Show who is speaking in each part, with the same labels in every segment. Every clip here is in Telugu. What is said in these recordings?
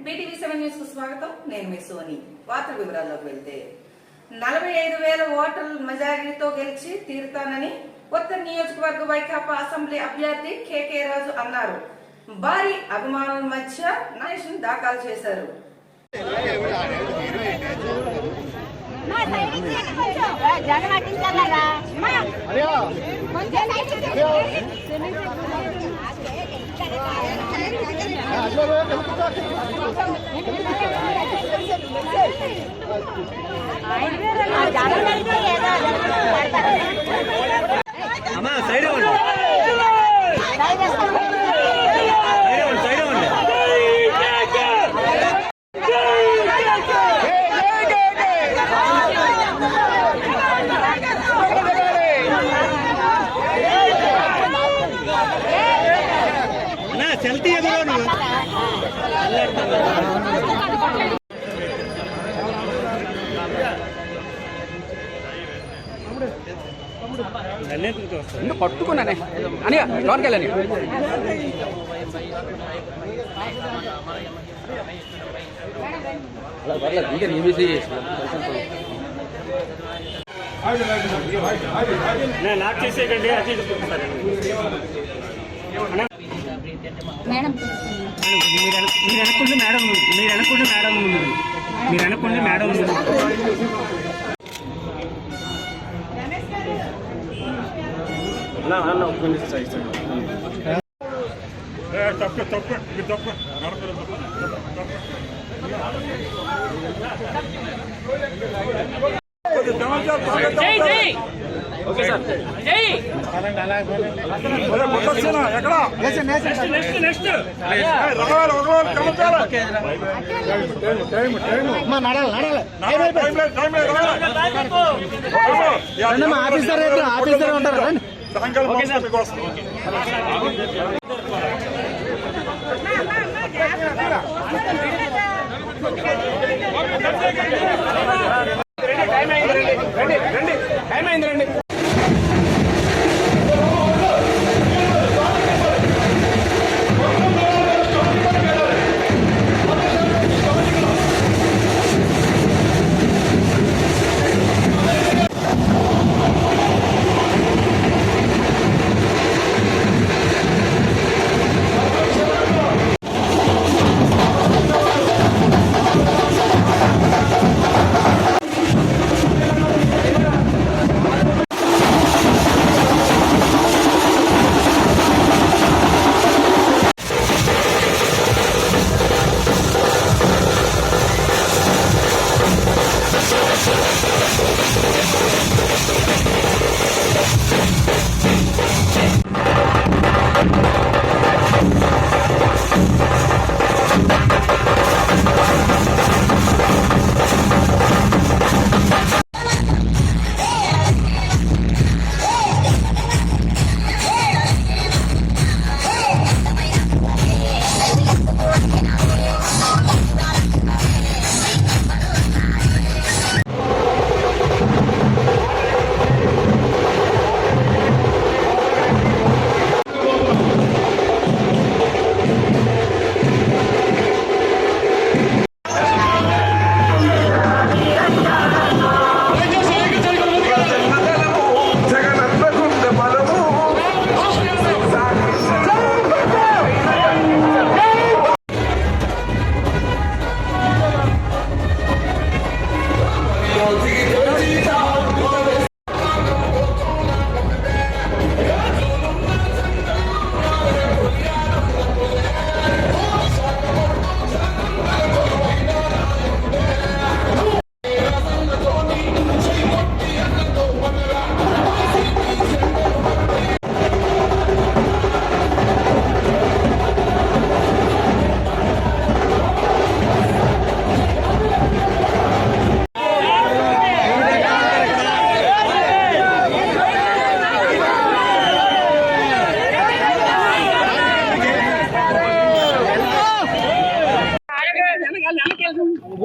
Speaker 1: BTV7 న్యూస్ కు స్వాగతం. నేను మీ సోని. వార్త వివరాల్లోకి వెళ్తే 45,000 ఓటర్ల మెజారిటీతో గెలిచి తీరుతానని ఉత్తర నియోజకవర్గ వైకాపా అసెంబ్లీ అభ్యర్థి కేకే రాజు అన్నారు. భారీ అభిమానుల మధ్య నామినేషన్ దాఖలు చేశారు.
Speaker 2: అమ్మా సైడ్ చల్తీ
Speaker 3: పట్టుకున్నానే అని లోన్కి వెళ్ళని పర్లేదు ఇంకా ఈబీసీ
Speaker 2: నాకు చేసేకండి అది
Speaker 4: మేడం
Speaker 2: మీరు అనుకుంటే మేడం మీరు అనుకుంటే మేడం
Speaker 3: ఆఫీసర్ ఉంటారు.
Speaker 2: టైం అయింది రండి.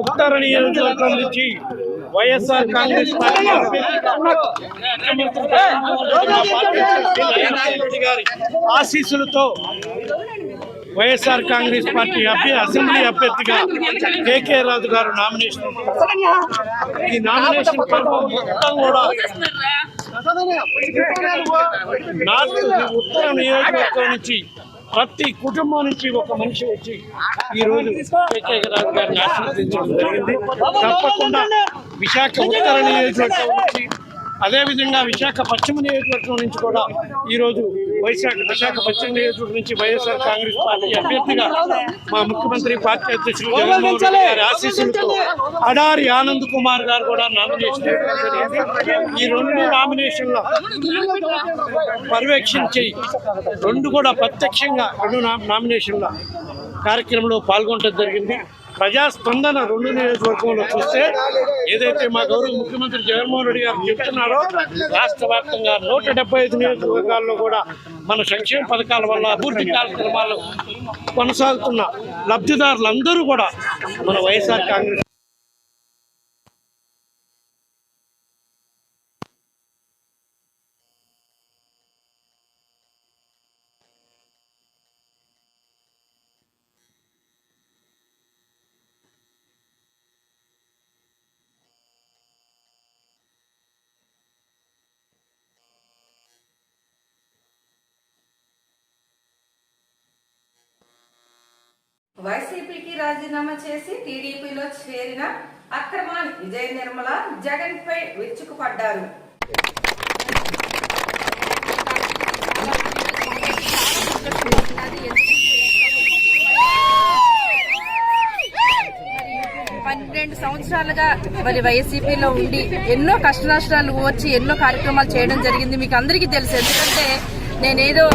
Speaker 2: ఉత్తర నియోజకవర్గం నుంచి వైఎస్ఆర్ కాంగ్రెస్ పార్టీ గారి ఆశీస్సులతో వైఎస్ఆర్ కాంగ్రెస్ పార్టీ అసెంబ్లీ అభ్యర్థిగా కేకే రాజు గారు నామినేషన్. ఈ నామినేషన్ పర్వం మొత్తం కూడా ఉత్తర నియోజకవర్గం నుంచి ప్రతి కుటుంబం నుంచి ఒక మనిషి వచ్చి ఈ రోజు కేకే రాజు గారిని ఆశీర్వదించడం జరిగింది. తప్పకుండా విశాఖ ఉత్తర నియోజకవర్గం నుంచి, అదేవిధంగా విశాఖ పశ్చిమ నియోజకవర్గం నుంచి కూడా ఈరోజు విశాఖ పశ్చిమ నియోజకవర్గం నుంచి వైఎస్ఆర్ కాంగ్రెస్ పార్టీ అభ్యర్థిగా మా ముఖ్యమంత్రి పార్టీ అధ్యక్షులు జగన్మోహన్ రెడ్డి గారి ఆశీస్సులతో అడారి ఆనంద్ కుమార్ గారు కూడా నామినేషన్ ఈ 2 నామినేషన్ల పర్యవేక్షించి 2 కూడా ప్రత్యక్షంగా 2 నామినేషన్ల కార్యక్రమంలో పాల్గొనడం జరిగింది. ప్రజాస్పందన 2 నియోజకవర్గంలో చూస్తే ఏదైతే మా గౌరవ ముఖ్యమంత్రి జగన్మోహన్ రెడ్డి గారు చెప్తున్నారో రాష్ట్ర వ్యాప్తంగా 175 నియోజకవర్గాల్లో కూడా మన సంక్షేమ పథకాల వల్ల అభివృద్ధి కార్యక్రమాలు కొనసాగుతున్న లబ్ధిదారులందరూ కూడా మన వైఎస్ఆర్ కాంగ్రెస్
Speaker 1: వైసీపీకి రాజీనామా చేసి టీడీపీలో చేరిన అక్రమాని విజయ నిర్మల జగన్ పై విరుచుకుపడ్డారు.
Speaker 4: సంవత్సరాలుగా మరి వైసీపీలో ఉండి ఎన్నో కష్ట నష్టాలు ఓర్చి ఎన్నో కార్యక్రమాలు చేయడం జరిగింది. మీకు అందరికీ తెలుసు. ఎందుకంటే నేనేదో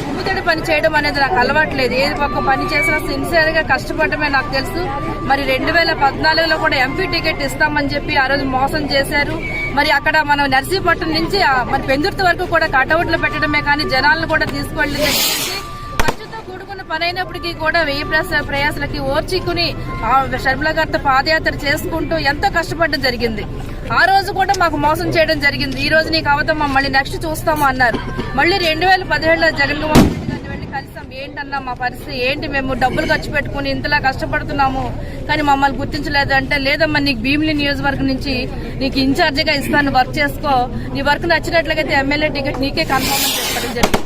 Speaker 4: ఉమ్ముతడి పని చేయడం అనేది నాకు అలవాట్లేదు. ఏది ఒక్క పని చేసినా సిన్సియర్ గా కష్టపడమే నాకు తెలుసు. మరి 2014లో కూడా ఎంపీ టికెట్ ఇస్తామని చెప్పి ఆ రోజు మోసం చేశారు. మరి అక్కడ మనం నర్సీపట్నం నుంచి మరి పెందుర్తి వరకు కూడా కటౌట్లు పెట్టడమే కానీ జనాలను కూడా తీసుకువెళ్ళింది. ఖర్చుతో కూడుకున్న పని అయినప్పటికీ కూడా 1000 ప్రయాసాలకి ఓర్చికుని షర్మిల గారితో పాదయాత్ర చేసుకుంటూ ఎంతో కష్టపడడం జరిగింది. ఆ రోజు కూడా మాకు మోసం చేయడం జరిగింది. ఈ రోజు నీకు అవతమ్మా మళ్ళీ నెక్స్ట్ చూస్తాము అన్నారు. మళ్ళీ 2017లో జగన్మోహన్ రెడ్డి గారిని వెళ్ళి కలిసాం. ఏంటన్నా మా పరిస్థితి ఏంటి, మేము డబ్బులు ఖర్చు పెట్టుకుని ఇంతలా కష్టపడుతున్నాము కానీ మమ్మల్ని గుర్తించలేదు అంటే, లేదమ్మా నీకు భీమిలి నియోజకవర్గం నుంచి నీకు ఇన్ఛార్జిగా ఇస్తాను, వర్క్ చేసుకో, నీ వర్క్ నచ్చినట్లయితే ఎమ్మెల్యే టికెట్ నీకే కన్ఫర్మ్ అని చెప్పడం జరిగింది.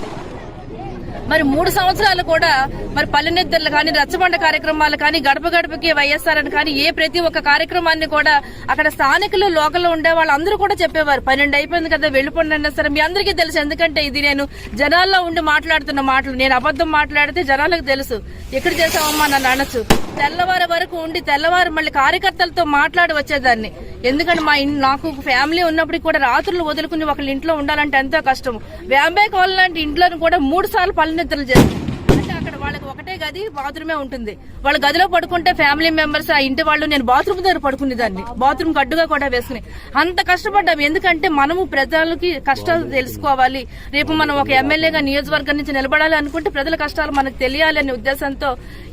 Speaker 4: మరి 3 సంవత్సరాలు కూడా మరి పల్లెనిద్దర్లు కానీ రచ్చబండ కార్యక్రమాలు కానీ గడప గడపకి వైఎస్ఆర్ అని కానీ ప్రతి ఒక్క కార్యక్రమాన్ని కూడా అక్కడ స్థానికులు లోకల్లో ఉండే వాళ్ళందరూ కూడా చెప్పేవారు 12 అయిపోయింది కదా వెళ్ళిపోండి అన్నా సరే. మీ అందరికీ తెలుసు. ఎందుకంటే ఇది నేను జనాల్లో ఉండి మాట్లాడుతున్న మాటలు. నేను అబద్ధం మాట్లాడితే జనాలకు తెలుసు. ఎక్కడ చేసావమ్మా నన్ను అనొచ్చు. తెల్లవారు వరకు ఉండి తెల్లవారు మళ్ళీ కార్యకర్తలతో మాట్లాడి వచ్చేదాన్ని. ఎందుకంటే నాకు ఫ్యామిలీ ఉన్నప్పటికీ కూడా రాత్రులు వదులుకుని ఒకళ్ళ ఇంట్లో ఉండాలంటే ఎంతో కష్టం. వ్యాంబే కాలనీ లాంటి ఇంట్లో కూడా 3 సార్లు పల్లెనిద్రలు చేస్తాం. అంటే అక్కడ వాళ్ళకి ఒకటే గది, బాత్రూమే ఉంటుంది. వాళ్ళ గదిలో పడుకుంటే ఫ్యామిలీ మెంబర్స్ ఆ ఇంటి వాళ్ళు నేను బాత్రూమ్ దగ్గర పడుకునేదాన్ని, బాత్రూమ్ కడ్డుగా కూడా వేసుకుని. అంత కష్టపడ్డాం. ఎందుకంటే మనము ప్రజలకి కష్టాలు తెలుసుకోవాలి. రేపు మనం ఒక ఎమ్మెల్యేగా నియోజకవర్గం నుంచి నిలబడాలి అనుకుంటే ప్రజల కష్టాలు మనకు తెలియాలి అనే ఉద్దేశంతో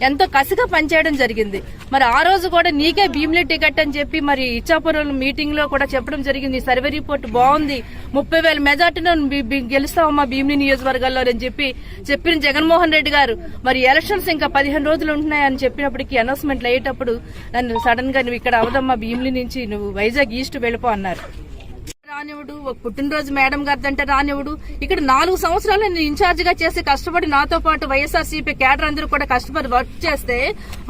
Speaker 4: ఎంతో కసిగా పనిచేయడం జరిగింది. మరి ఆ రోజు కూడా నీకే భీమిలి టికెట్ అని చెప్పి మరి ఇచ్చాపురం మీటింగ్ లో కూడా చెప్పడం జరిగింది. సర్వే రిపోర్ట్ బాగుంది, 30,000 మెజార్టీలో గెలుస్తామమ్మా భీమిలి నియోజకవర్గాల్లో అని చెప్పిన జగన్మోహన్ రెడ్డి గారు మరి ఎలక్షన్స్ ఇంకా 15 రోజులు ఉంటున్నాయని చెప్పినప్పటికీ అనౌన్స్మెంట్లు అయ్యేటప్పుడు నన్ను సడన్ గా నువ్వు ఇక్కడ అవదమ్మా భీమిలి నుంచి నువ్వు వైజాగ్ ఈస్ట్ వెళ్ళిపో అన్నారు. రానివుడు, ఒక పుట్టినరోజు మేడం గారిదంటే రానివుడు. ఇక్కడ 4 సంవత్సరాలు నేను ఇన్ఛార్జ్ గా చేసి కష్టపడి నాతో పాటు వైఎస్ఆర్సీపీ క్యాడర్ అందరూ కూడా కష్టపడి వర్క్ చేస్తే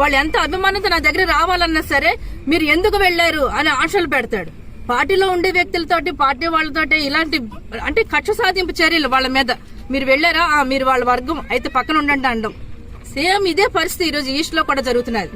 Speaker 4: వాళ్ళు ఎంత అభిమానంతో నా దగ్గర రావాలన్నా సరే మీరు ఎందుకు వెళ్లారు అని ఆశలు పెడతాడు. పార్టీలో ఉండే వ్యక్తులతోటి పార్టీ వాళ్ళతోటి ఇలాంటి అంటే కక్ష సాధింపు చర్యలు వాళ్ళ మీద. మీరు వెళ్లారా, మీరు వాళ్ళ వర్గం అయితే పక్కన ఉండండి అనడం. సేమ్ ఇదే పరిస్థితి ఈరోజు ఈస్ట్ లో కూడా జరుగుతున్నది.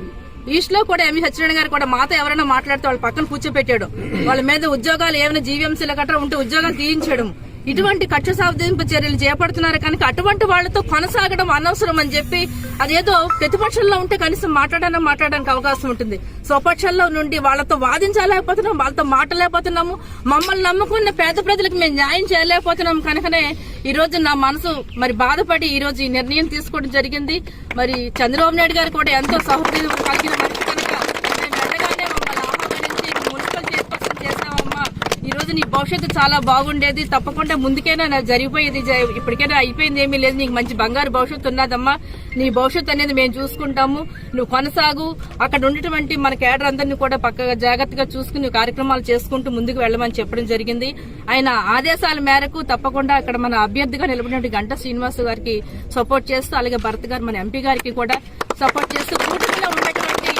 Speaker 4: ఈస్ట్ లో కూడా ఎంవి సత్యనారాయణ గారు కూడా మాతో ఎవరైనా మాట్లాడితే వాళ్ళ పక్కన కూర్చోపెట్టాడు. వాళ్ళ మీద ఉద్యోగాలు ఏమైనా జీవీఎంసీల గట్రా ఉంటే ఉద్యోగాలు తీయించడం, ఇటువంటి కక్ష సాధింపు చర్యలు చేపడుతున్నారు. కనుక అటువంటి వాళ్లతో కొనసాగడం అనవసరం అని చెప్పి అదేదో ప్రతిపక్షంలో ఉంటే కనీసం మాట్లాడడానికి అవకాశం ఉంటుంది. స్వపక్షంలో నుండి వాళ్ళతో వాదించలేకపోతున్నాం, వాళ్ళతో మాట్లాడలేకపోతున్నాము. మమ్మల్ని నమ్ముకున్న పేద ప్రజలకు మేము న్యాయం చేయలేకపోతున్నాం. కనుకనే ఈ రోజు నా మనసు మరి బాధపడి ఈ రోజు ఈ నిర్ణయం తీసుకోవడం జరిగింది. మరి చంద్రబాబు నాయుడు గారు కూడా ఎంతో సౌహృదయం కలిగిన మనిషి కనుక మేము వెళ్ళగానే మమ్మల్ని ఆహ్వానించి మున్సిపల్ చైర్పర్సన్ చేసామమ్మా, ఈ రోజు రోజు నీ భవిష్యత్తు చాలా బాగుండేది, తప్పకుండా ముందుకైనా జరిగిపోయేది, ఇప్పటికైనా అయిపోయింది ఏమీ లేదు, నీకు మంచి బంగారు భవిష్యత్తు ఉన్నదమ్మా, నీ భవిష్యత్తు అనేది మేము చూసుకుంటాము, నువ్వు కొనసాగు, అక్కడ ఉన్నటువంటి మన కేడర్ అందరినీ కూడా పక్కగా జాగ్రత్తగా చూసుకుని కార్యక్రమాలు చేసుకుంటూ ముందుకు వెళ్ళమని చెప్పడం జరిగింది. ఆయన ఆదేశాల మేరకు తప్పకుండా అక్కడ మన అభ్యర్థిగా నిలబడినటువంటి గంటా శ్రీనివాస్ గారికి సపోర్ట్ చేస్తూ, అలాగే భరత్ గారు మన ఎంపీ గారికి కూడా సపోర్ట్ చేస్తూ కూటమిలో ఉన్నటువంటి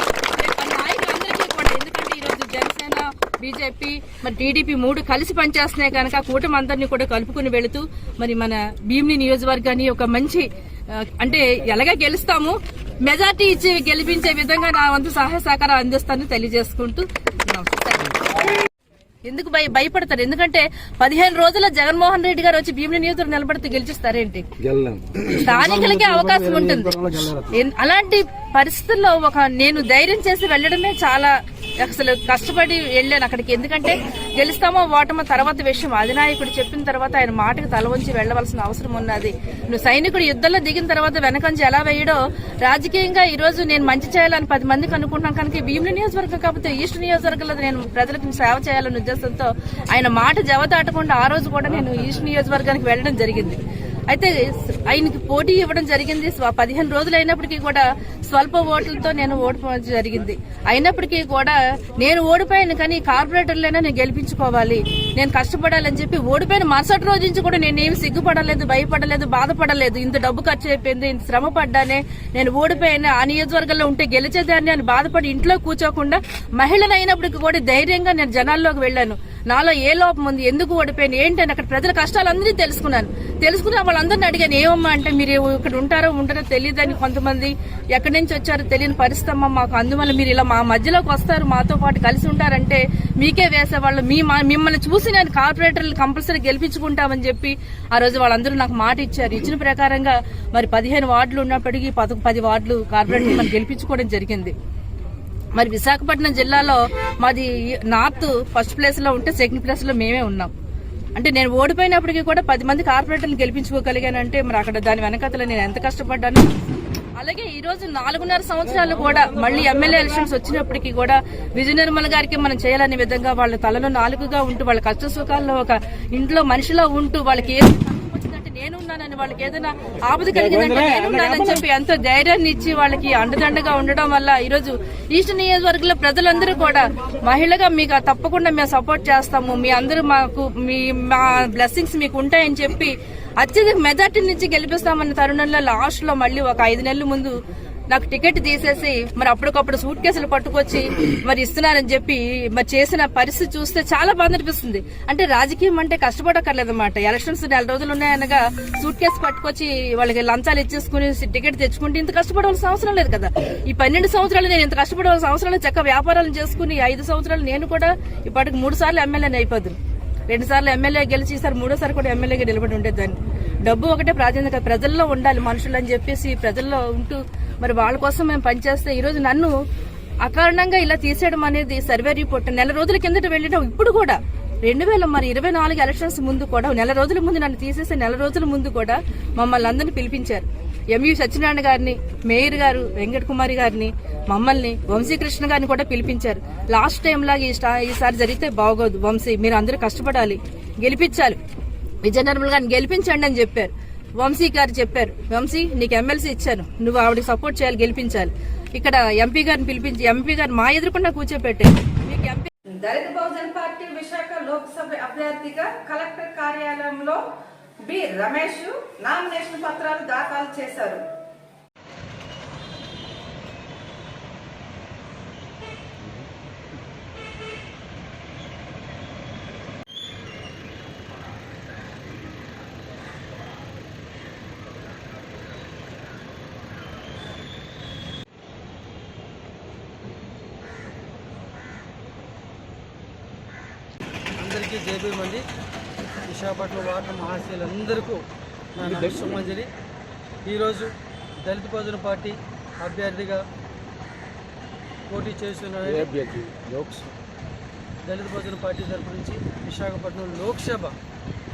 Speaker 4: నాయకులందరికీ కూడా, ఎందుకంటే ఈరోజు జనసేన, బీజేపీ, మరి టీడీపీ 3 కలిసి పనిచేస్తున్నాయి కనుక కూటమి అందరినీ కూడా కలుపుకుని వెళుతూ మరి మన భీమిని నియోజకవర్గాన్ని ఒక మంచి అంటే ఎలాగా గెలుస్తాము, మెజార్టీ ఇచ్చి గెలిపించే విధంగా నా వంతు సహాయ సహకారం అందిస్తానని తెలియజేసుకుంటూ ఎందుకు భయపడతారు? ఎందుకంటే 15 రోజుల్లో జగన్మోహన్ రెడ్డి గారు వచ్చి భీమిని నియోజకవర్గం నిలబడితే గెలిచిస్తారేంటి? స్థానికులకే అవకాశం ఉంటుంది. అలాంటి పరిస్థితుల్లో నేను ధైర్యం చేసి వెళ్లడమే చాలా అసలు కష్టపడి వెళ్ళాను అక్కడికి. ఎందుకంటే గెలుస్తామో ఓటమో తర్వాత విషయం, అధినాయకుడు చెప్పిన తర్వాత ఆయన మాటకు తల వంచి వెళ్లవలసిన అవసరం ఉన్నది. నువ్వు సైనికుడు యుద్ధంలో దిగిన తర్వాత వెనకంచి ఎలా వేయడో రాజకీయంగా ఈ రోజు నేను మంచి చేయాలని 10 మందికి అనుకుంటున్నాను కనుక భీమిని నియోజకవర్గం కాకపోతే ఈస్ట్ నియోజకవర్గంలో నేను ప్రజలకు సేవ చేయాలనే ఉద్దేశంతో ఆయన మాట జవదాటకుండా ఆ రోజు కూడా నేను ఈస్ట్ నియోజకవర్గానికి వెళ్లడం జరిగింది. అయితే ఆయనకి పోటీ ఇవ్వడం జరిగింది. 15 రోజులు అయినప్పటికీ కూడా స్వల్ప ఓట్లతో నేను ఓడిపోవడం జరిగింది. అయినప్పటికీ కూడా నేను ఓడిపోయాను కానీ కార్పొరేటర్లైనా నేను గెలిపించుకోవాలి, నేను కష్టపడాలని చెప్పి ఓడిపోయిన మరుసటి రోజు నుంచి కూడా నేనేమి సిగ్గుపడలేదు, భయపడలేదు, బాధపడలేదు. ఇంత డబ్బు ఖర్చు అయిపోయింది, ఇంత శ్రమ పడ్డానే, నేను ఓడిపోయాను, ఆ నియోజకవర్గంలో ఉంటే గెలిచేదాన్ని అని బాధపడి ఇంట్లో కూర్చోకుండా మహిళలు అయినప్పటికీ కూడా ధైర్యంగా నేను జనాల్లోకి వెళ్లాను. నాలో ఏ లోపం ఉంది, ఎందుకు ఓడిపోయాను, ఏంటని అక్కడ ప్రజల కష్టాలందరినీ తెలుసుకుని వాళ్ళందరినీ అడిగాను. ఏమమ్మా అంటే మీరు ఇక్కడ ఉంటారో ఉండరో తెలియదని, కొంతమంది ఎక్కడి నుంచి వచ్చారో తెలియని పరిస్థితి అమ్మా మాకు, అందువల్ల మీరు ఇలా మా మధ్యలోకి వస్తారు, మాతో పాటు కలిసి ఉంటారంటే మీకే వేసేవాళ్ళు, మిమ్మల్ని చూసి నేను కార్పొరేటర్లు కంపల్సరీ గెలిపించుకుంటామని చెప్పి ఆ రోజు వాళ్ళందరూ నాకు మాట ఇచ్చారు. ఇచ్చిన ప్రకారంగా మరి 15 వార్డులు ఉన్నప్పటికీ 10 వార్డులు కార్పొరేటర్లు మనం గెలిపించుకోవడం జరిగింది. మరి విశాఖపట్నం జిల్లాలో మాది నార్త్ ఫస్ట్ ప్లేస్ లో ఉంటే సెకండ్ ప్లేస్ లో మేమే ఉన్నాం. అంటే నేను ఓడిపోయినప్పటికీ కూడా 10 మంది కార్పొరేటర్లు గెలిపించుకోగలిగానంటే మరి అక్కడ దాని వెనకతలో నేను ఎంత కష్టపడ్డాను. అలాగే ఈ రోజు 4.5 సంవత్సరాలు కూడా మళ్ళీ ఎమ్మెల్యే ఎలక్షన్స్ వచ్చినప్పటికీ కూడా విజయ నిర్మల గారికి మనం చేయాలనే విధంగా వాళ్ళ తలలో 4గా ఉంటూ వాళ్ళ కష్ట సుఖాల్లో ఒక ఇంట్లో మనిషిలో ఉంటూ వాళ్ళకి నేనున్నానని, వాళ్ళకి ఏదైనా ఆపద కలిగిందంటే నేనున్నానని చెప్పి ఎంతో ధైర్యాన్ని ఇచ్చి వాళ్ళకి అండదండగా ఉండడం వల్ల ఈరోజు ఈస్ట్ నియోజకవర్గంలో ప్రజలందరూ కూడా మహిళగా మీకు తప్పకుండా మేము సపోర్ట్ చేస్తాము, మీ అందరూ మా బ్లెస్సింగ్స్ మీకు ఉంటాయని చెప్పి అత్యధిక మెజార్టీ నుంచి గెలిపిస్తామన్న తరుణంలో లాస్ట్ లో మళ్ళీ ఒక 5 నెలల ముందు నాకు టికెట్ తీసేసి మరి అప్పటికప్పుడు సూట్ కేసులు పట్టుకొచ్చి మరి ఇస్తున్నారని చెప్పి మరి చేసిన పరిస్థితి చూస్తే చాలా బాధ అనిపిస్తుంది. అంటే రాజకీయం అంటే కష్టపడక్కర్లేదన్నమాట. ఎలక్షన్స్ 4 రోజులు ఉన్నాయనగా సూట్ కేసు పట్టుకొచ్చి వాళ్ళకి లంచాలు ఇచ్చేసుకుని టికెట్ తెచ్చుకుంటే ఇంత కష్టపడవలసిన అవసరం లేదు కదా. ఈ 12 సంవత్సరాలు నేను ఇంత కష్టపడవలసిన అవసరం లేదు. చక్క వ్యాపారాలు చేసుకుని 5 సంవత్సరాలు నేను కూడా ఇప్పటికి 3 సార్లు ఎమ్మెల్యేని అయిపోతుంది. 2 సార్లు ఎమ్మెల్యే గెలిచి ఈసారి 3ఓసారి కూడా ఎమ్మెల్యేగా నిలబడి ఉండేదాన్ని. డబ్బు ఒకటే ప్రాధాన్యత, ప్రజల్లో ఉండాలి మనుషులు అని చెప్పేసి ప్రజల్లో ఉంటూ మరి వాళ్ళ కోసం మేము పనిచేస్తే ఈరోజు నన్ను అకారణంగా ఇలా తీసేయడం అనేది సర్వే రిపోర్ట్ 4 రోజుల కిందట వెళ్ళడం. ఇప్పుడు కూడా 2024 ఎలక్షన్స్ ముందు కూడా 4 రోజుల ముందు నన్ను తీసేసే 4 రోజుల ముందు కూడా మమ్మల్ని అందరినీ పిలిపించారు. ఎంయు సత్యనారాయణ గారిని, మేయర్ గారు వెంకట కుమారి గారిని, మమ్మల్ని వంశీకృష్ణ గారిని కూడా పిలిపించారు. లాస్ట్ టైం లాగా ఈసారి జరిగితే బాగోదు, వంశీ మీరు అందరూ కష్టపడాలి, గెలిపించాలి, విజయ నిర్మల గారిని గెలిపించండి అని చెప్పారు. వంశీ గారు చెప్పారు, వంశీ నీకు ఎమ్మెల్సీ ఇచ్చాను, నువ్వు ఆవిడకి సపోర్ట్ చేయాలి, గెలిపించాలి. ఇక్కడ ఎంపీ గారిని పిలిపించి ఎంపీ గారు మా ఎదురుకుండా కూర్చోపెట్టారు. మీకు ఎంపీ
Speaker 1: దళిత బహుజన పార్టీ విశాఖ లోక్సభ అభ్యర్థిగా కలెక్టర్ కార్యాలయంలో బి రమేష్ నామినేషన్ పత్రాలు దాఖలు చేశారు.
Speaker 5: అందరికీ జయభీమండి. విశాఖపట్నం వార్డు మహాశయులందరికీ నా నమస్సుమంజలి. ఈరోజు దళిత బహుజన పార్టీ అభ్యర్థిగా పోటీ చేస్తున్నాను. దళిత బహుజన పార్టీ తరపు నుంచి విశాఖపట్నం లోక్సభ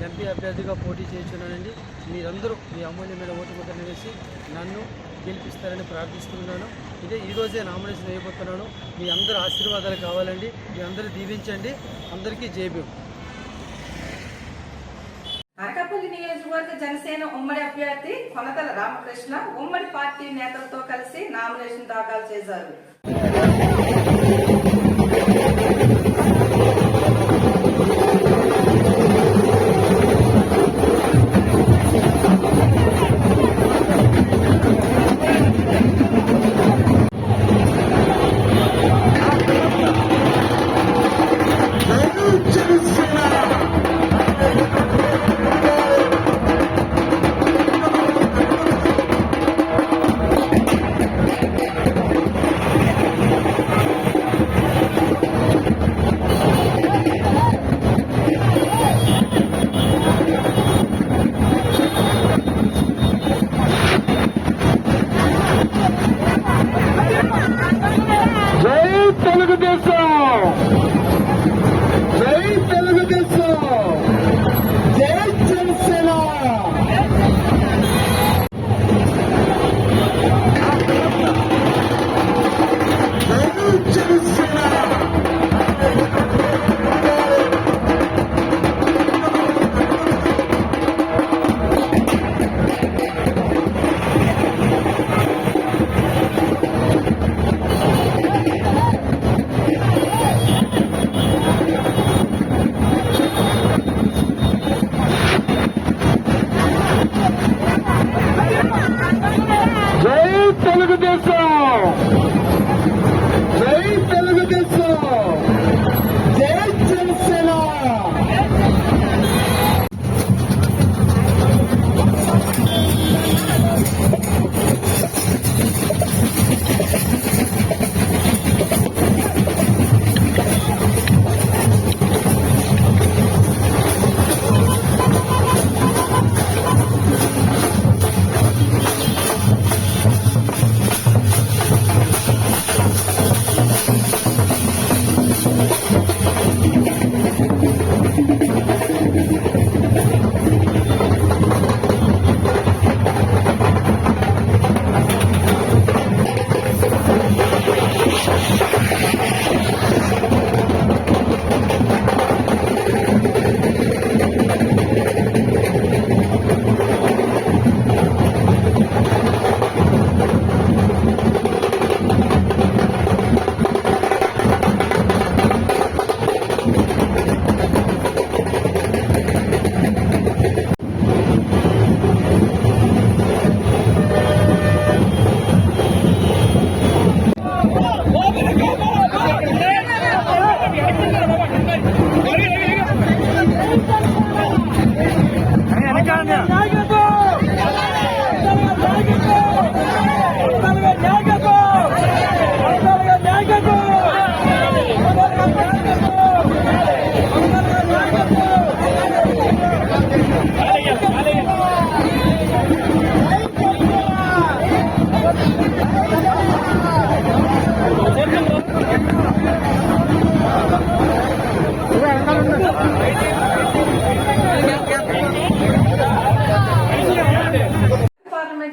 Speaker 5: ఎంపీ అభ్యర్థిగా పోటీ చేస్తున్నానండి. మీరందరూ మీ అమూల్యమైన ఓటు ముద్ర వేసి నన్ను గెలిపిస్తారని ప్రార్థిస్తున్నాను. ఇదే ఈరోజే నామినేషన్ వేయబోతున్నాను. మీ అందరూ ఆశీర్వాదాలు కావాలండి, మీ అందరూ దీవించండి. అందరికీ జై భీమ్.
Speaker 1: నియోజకవర్గ జనసేన ఉమ్మడి అభ్యర్థి కొనతల రామకృష్ణ ఉమ్మడి పార్టీ నేతలతో కలిసి నామినేషన్ దాఖలు చేశారు.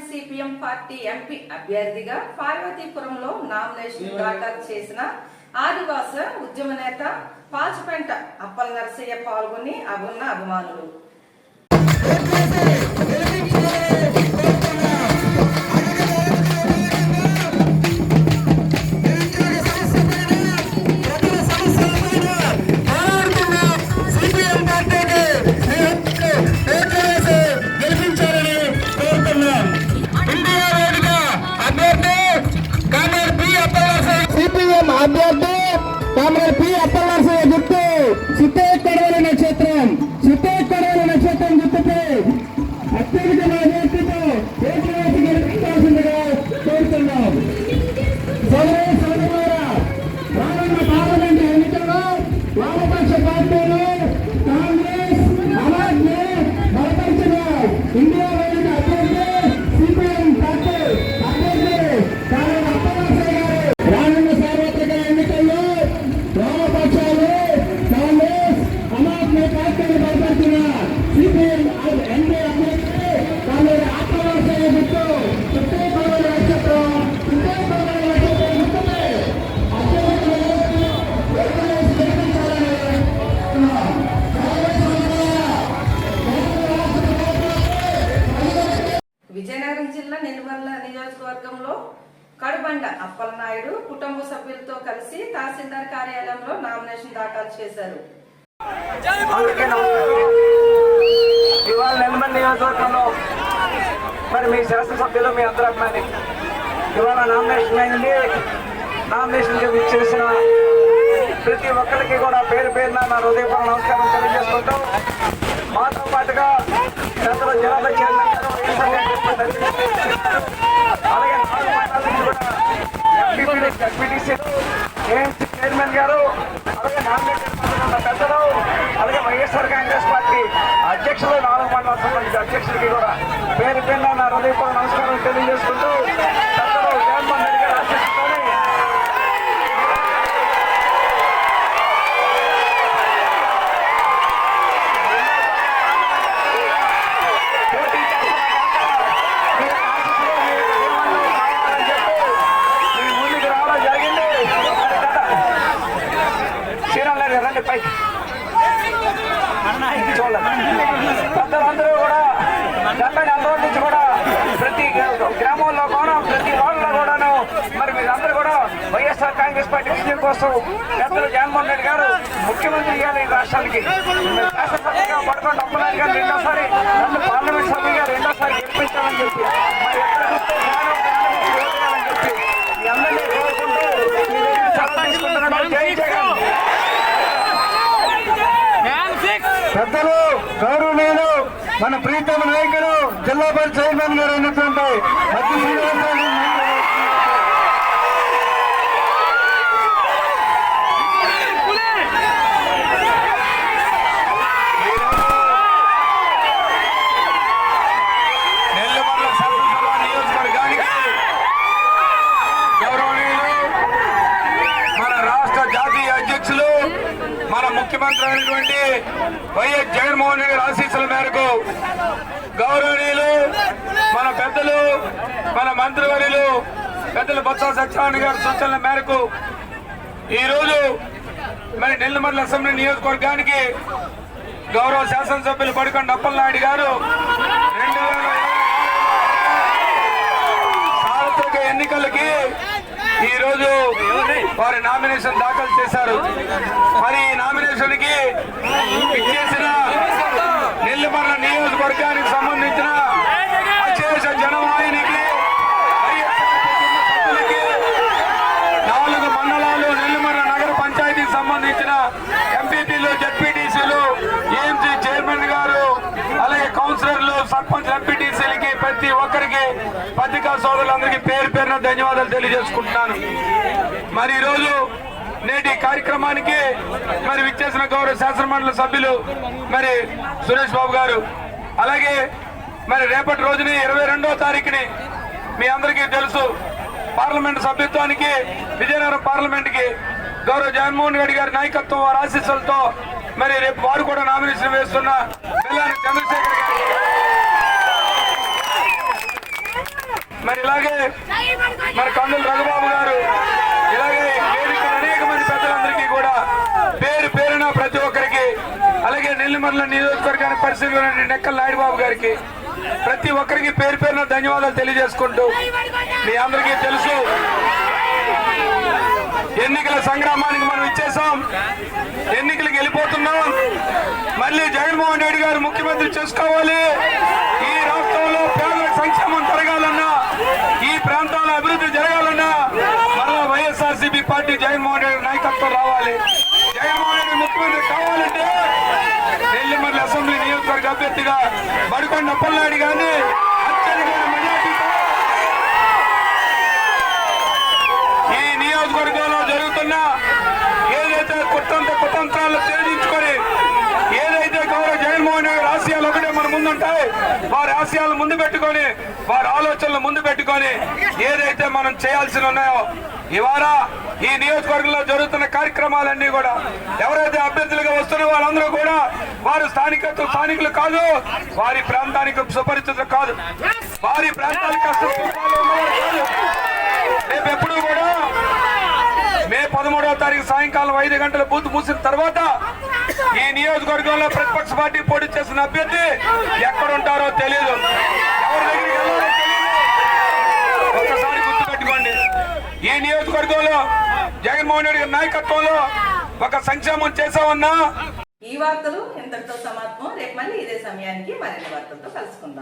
Speaker 1: సిపిఎం పార్టీ ఎంపీ అభ్యర్థిగా పార్వతీపురంలో నామినేషన్ దాఖలు చేసిన ఆదివాస ఉద్యమ నేత పాచిపెంట అప్పల నరసయ్య పాల్గొని అగున్న అభిమానులు.
Speaker 6: అభ్యర్థి కామ్రేడ్ పి అప్పల నరసయ్య గుర్తు సిద్ధేశ్వర నక్షత్రం
Speaker 1: నియోజకవర్గంలో కడుబండ అప్పలనాయుడు కుటుంబ సభ్యులతో కలిసి తహసీల్దార్ కార్యాలయంలో నామినేషన్ దాఖలు చేశారు.
Speaker 6: ఇవాళ నెల్లిమల్ నియోజకవర్గంలో మరి మీ శాసనసభ్యులు మీ అందరూ అభిమాని ఇవాళ నామినేషన్ అయింది. నామినేషన్కి విచ్చేసిన ప్రతి ఒక్కరికి కూడా పేరు పేరున నా హృదయపూర్వక నమస్కారం తెలియజేసుకుంటూ మాతో పాటుగా గతంలో జనాభా చైర్మన్ గారు అలాగే 4 మండలాల నుంచి కూడా ఎంపీటీసీ ఏఎంసీ చైర్మన్ గారు అలాగే నామినేటెడ్ పెద్దలు అలాగే వైఎస్ఆర్ కాంగ్రెస్ పార్టీ అధ్యక్షులు 4 మండలాల సంబంధించి అధ్యక్షులకి కూడా పేరు పేరున నా హృదయపూర్వక నమస్కారం తెలియజేసుకుంటూ పెద్దలు జగన్మోహన్ రెడ్డి గారు ఆశిస్తున్నారు. పెద్దలందరూ కూడా 70 నుంచి కూడా ప్రతి గ్రామంలో కూడా ప్రతి వాళ్ళలో కూడాను మరి మీరందరూ కూడా వైఎస్ఆర్ కాంగ్రెస్ పార్టీ విజయం కోసం పెద్దలు జగన్మోహన్ రెడ్డి గారు ముఖ్యమంత్రి చేయాలి ఈ రాష్ట్రానికి. శాసనసభ్యుగా పడుకోండి అప్పనాయుడు గారు రెండోసారి నన్ను పార్లమెంట్ సభ్యుగా రెండోసారి గెలిపించాలని చెప్పి మరి ఎక్కడ చూస్తే చేయాలని చెప్పి మీ అందరినీ కోరుకుంటూ సెలవు తీసుకుంటున్నాను. జై జగన్.
Speaker 7: పెద్దలు గౌరవనీయులు మన ప్రీతమ నాయకుడు జిల్లా పరిషత్ చైర్మన్ గారు అయినటువంటి మధ్య శ్రీనివాసరావు
Speaker 6: నెల్లిమర్ల శాసనసభ నియోజకవర్గానికి గౌరవనీయులు మన రాష్ట్ర జాతీయ అధ్యక్షులు మన ముఖ్యమంత్రి అయినటువంటి వైఎస్ జగన్మోహన్ రెడ్డి ఆశీస్సుల మేరకు గౌరవనీయులు మన పెద్దలు మన మంత్రివర్యులు పెద్దలు బొత్స సత్యనారాయణ గారి సూచనల మేరకు ఈరోజు మరి నెల్లిమర్ల అసెంబ్లీ నియోజకవర్గానికి గౌరవ శాసనసభ్యులు పడుకొండ అప్పలనాయుడు గారు 2024 సార్వత్రిక ఎన్నికలకి ఈరోజు వారి నామినేషన్ దాఖలు చేశారు. మరి ఈ నామినేషన్ కి ఇచ్చేసిన నెల్లిమర్ల నియోజకవర్గానికి సంబంధించిన అశేష జనవాహినికి 4 మండలాలు నెల్లిమర్ల నగర పంచాయతీకి సంబంధించిన ఎంపీటీలు జెడ్పీటీసీలు ఏఎంసీ చైర్మన్ గారు అలాగే కౌన్సిలర్లు సర్పంచ్ ఎంపీటీసీలకి ప్రతి ఒక్కరికి పత్రికా సోదరులందరికీ పేరు పేరున ధన్యవాదాలు తెలియజేసుకుంటున్నాను. మరి ఈరోజు నేటి కార్యక్రమానికి మరి విచ్చేసిన గౌరవ శాసనమండలి సభ్యులు మరి సురేష్ బాబు గారు అలాగే మరి రేపటి రోజుని 22వ తారీఖుని మీ అందరికీ తెలుసు పార్లమెంట్ సభ్యత్వానికి విజయనగరం పార్లమెంట్ కి గౌరవ జగన్మోహన్ రెడ్డి గారి నాయకత్వం వారి ఆశీస్సులతో మరి రేపు వారు కూడా నామినేషన్ వేస్తున్న బెల్లాని చంద్రశేఖర్ గారు మరి ఇలాగే మరి కందుల రఘుబాబు గారు ఇలాగే వేదికలు అనేక మంది పెద్దలందరికీ కూడా పేరు పేరున ప్రతి ఒక్కరికి అలాగే నెల్లిమర్ల నియోజకవర్గానికి పరిశీలన నెక్కల నాయుడు బాబు గారికి ప్రతి ఒక్కరికి పేరు పేరున ధన్యవాదాలు తెలియజేసుకుంటూ మీ అందరికీ తెలుసు ఎన్నికల సంగ్రామానికి మనం ఇచ్చేసాం. ఎన్నికలకు వెళ్ళిపోతున్నాం. మళ్ళీ జగన్మోహన్ రెడ్డి గారు ముఖ్యమంత్రి చేసుకోవాలి. ఈ రాష్ట్రంలో పేదల సంక్షేమం జరగాలన్నా ఈ ప్రాంతాల అభివృద్ధి జరగాలన్నా మరలా వైఎస్ఆర్సీపీ పార్టీ జగన్మోహన్ రెడ్డి నాయకత్వం రావాలి. జగన్మోహన్ రెడ్డి ముఖ్యమంత్రి కావాలంటే నెల్లిమర్ల అసెంబ్లీ నియోజకవర్గ అభ్యర్థిగా పడుకొండ అప్పలనాయుడు గారిని అత్యధికమైన మెజార్టీతో ఈ నియోజకవర్గంలో జరుగుతున్న ఏదైతే కుతంత్రాలు ఛేదించుకొని ఏదైతే గౌరవ జగన్మోహన్ రెడ్డి ఆశయాలు ఒకటే మన ముందుంటాయి వారి ఆశయాలు ముందు పెట్టుకొని వారి ఆలోచనలు ముందు పెట్టుకొని ఏదైతే మనం చేయాల్సి ఉన్నాయో ఇవాళ ఈ నియోజకవర్గంలో జరుగుతున్న కార్యక్రమాలన్నీ కూడా ఎవరైతే అభ్యర్థులుగా వస్తున్నారో వాళ్ళందరూ కూడా వారు స్థానికులు కాదు, వారి ప్రాంతానికి సుపరిచితులు కాదు, వారి ప్రాంతానికి కాదు. రేపు ఎప్పుడు కూడా మే 13వ తారీఖు సాయంకాలం 5 గంటల బూత్ మూసిన తర్వాత ఈ నియోజకవర్గంలో ప్రతిపక్ష పార్టీ పోటీ చేసిన అభ్యర్థి ఎక్కడుంటారో తెలియదు, ఎవరి దగ్గరికి వెళ్ళారో తెలియదు. ఈ నియోజకవర్గంలో జగన్మోహన్ రెడ్డి గారి నాయకత్వంలో ఒక సంక్షేమం చేశామన్నా.
Speaker 1: ఈ వార్తలు ఇంతటితో సమాప్తం. రేపు మళ్ళీ ఇదే సమయానికి మరిన్ని వార్తలతో కలుసుకుందాం.